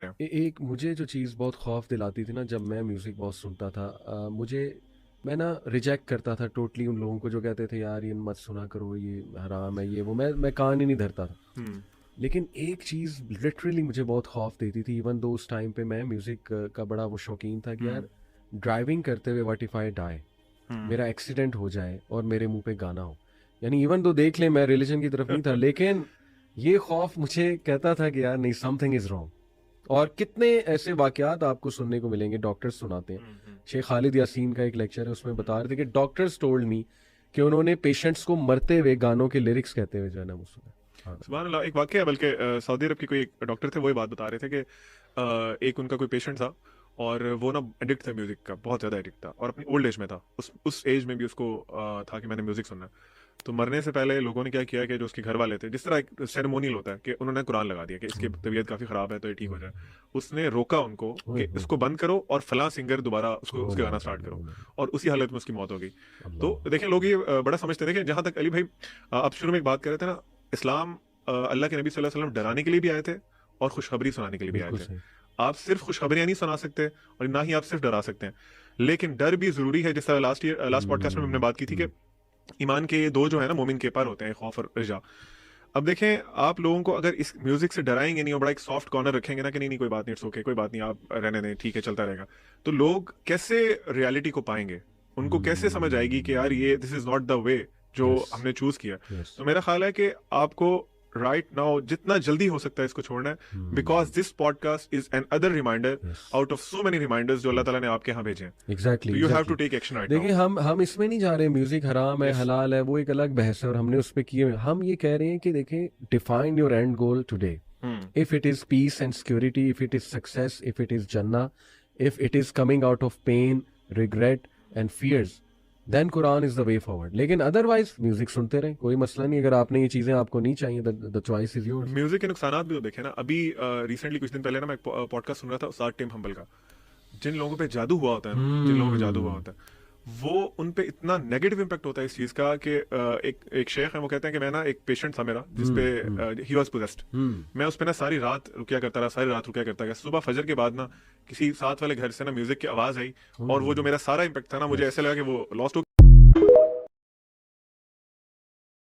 हैं। एक मुझे जो चीज़ बहुत खौफ दिलाती थी ना, जब मैं म्यूज़िक बहुत सुनता था, मैं ना रिजेक्ट करता था टोटली उन लोगों को जो कहते थे यार ये मत सुना करो, ये हराम है, ये वो, मैं कान ही नहीं धरता था। हम्म। लेकिन एक चीज़ लिटरली मुझे बहुत खौफ देती थी, इवन दो उस टाइम पे मैं म्यूज़िक का बड़ा वो शौकीन था कि हम्म। यार ड्राइविंग करते हुए व्हाट इफ आई डाई, हम्म। मेरा एक्सीडेंट हो जाए और मेरे मुंह पे गाना हो। यानी इवन दो देख ले मैं रिलीजन की तरफ नहीं था, लेकिन ये खौफ मुझे कहता था कि यार नहीं, समथिंग इज रॉन्ग। और कितने ऐसे वाकयात आपको सुनने को मिलेंगे, डॉक्टर्स सुनाते हैं। हम्म। शेख खालिद यासीन का एक लेक्चर है, उसमें बता रहे थे कि डॉक्टर्स टोल्ड मी कि उन्होंने पेशेंट्स को मरते हुए गानों के लिरिक्स कहते हुए जो है ना वो सुना। हाँ। सुभान अल्लाह, एक वाकया है, बल्कि सऊदी अरब की कोई एक डॉक्टर थे, वो ये बात बता रहे थे कि एक उनका कोई पेशेंट था और वो ना एडिक्ट था म्यूजिक का, बहुत ज्यादा एडिक्ट था और अपनी ओल्ड एज में था, उस एज में भी उसको था कि मैंने म्यूजिक सुनना है। तो मरने से पहले लोगों ने क्या किया कि जो उसके घर वाले थे, जिस तरह एक सेरेमोनियल होता है कि उन्होंने कुरान लगा दिया कि इसकी तबीयत काफी खराब है तो ये ठीक हो जाए। उसने रोका उनको ओए कि होए, इसको बंद करो और फलां सिंगर दोबारा उसको ओ उसके माय गाना स्टार्ट गॉड, करो। ओ माय और उसी हालत में उसकी मौत हो गई। गॉड, तो अल्लाह। देखें, लोग ये बड़ा समझते थे कि जहां तक अली भाई आप शुरू में एक बात कर रहे थे ना, इस्लाम अल्लाह के नबी सल्लल्लाहु अलैहि वसल्लम डराने के लिए भी आए थे और खुशखबरी सुनाने के लिए भी आए बिल्कुल थे। सही। आप सिर्फ खुशखबरियां नहीं सुना सकते और ना ही आप सिर्फ डरा सकते हैं, लेकिन डर भी जरूरी है। जिस तरह लास्ट पॉडकास्ट में हमने हम्म, बात की थी कि हम्म, ईमान के ये दो जो है ना मोमिन के पर होते हैं, खौफ और रजा। अब देखें, आप लोगों को अगर इस म्यूजिक से डराएंगे नहीं और बड़ा एक सॉफ्ट कॉर्नर रखेंगे ना कि नहीं नहीं कोई बात नहीं, इट्स ओके, कोई बात नहीं, आप रहने दें, ठीक है, चलता रहेगा, तो लोग कैसे रियलिटी को पाएंगे? उनको कैसे समझ आएगी कि यार ये this is not the way जो यस, हमने चूज किया? यस, तो मेरा ख्याल है कि आपको राइट नाउ जितना जल्दी हो सकता है इसको छोड़ना है, because this podcast is another reminder yes, out of so many reminders जो अल्लाह यस, ताला ने आपके यहाँ भेजे हैं। एग्जैक्टली, तो you have to exactly. Take action right now. देखिए, हम इसमें नहीं जा रहे म्यूजिक हराम है यस। हलाल है, वो एक अलग बहस है और हमने उस पर किए हुए हैं। हम ये कह रहे हैं कि देखें, define your and goal today. Hmm. If it is peace and security, if it is success, if it is Jannah, if it is coming out of pain, regret and fears, then Quran is the way forward. लेकिन otherwise music सुनते रहें, कोई मसला नहीं। अगर आपने ये चीजें आपको नहीं चाहिए, the choice is yours. Music के नुकसानात भी तो देखे ना। अभी रिसेंटली कुछ दिन पहले ना मैं एक पॉडकास्ट सुन रहा था उस्ताद टिम हम्बल का। जिन लोगों पे जादू हुआ होता है ना, जिन लोगों पे जादू हुआ हम्म, होता है, वो उन पे इतना नेगेटिव इम्पैक्ट होता है इस चीज का कि एक शेख है, वो कहते हैं कि मैं ना, एक पेशेंट था मेरा जिसपे ही वाज पोजेस्ड। मैं उस पे ना सारी रात रुकिया करता रहा, सारी रात रुकिया करता गया। सुबह फजर के बाद ना किसी साथ वाले घर से ना म्यूजिक की आवाज आई और वो जो मेरा सारा इम्पैक्ट था ना, मुझे yes. ऐसे लगा कि वो लॉस्ट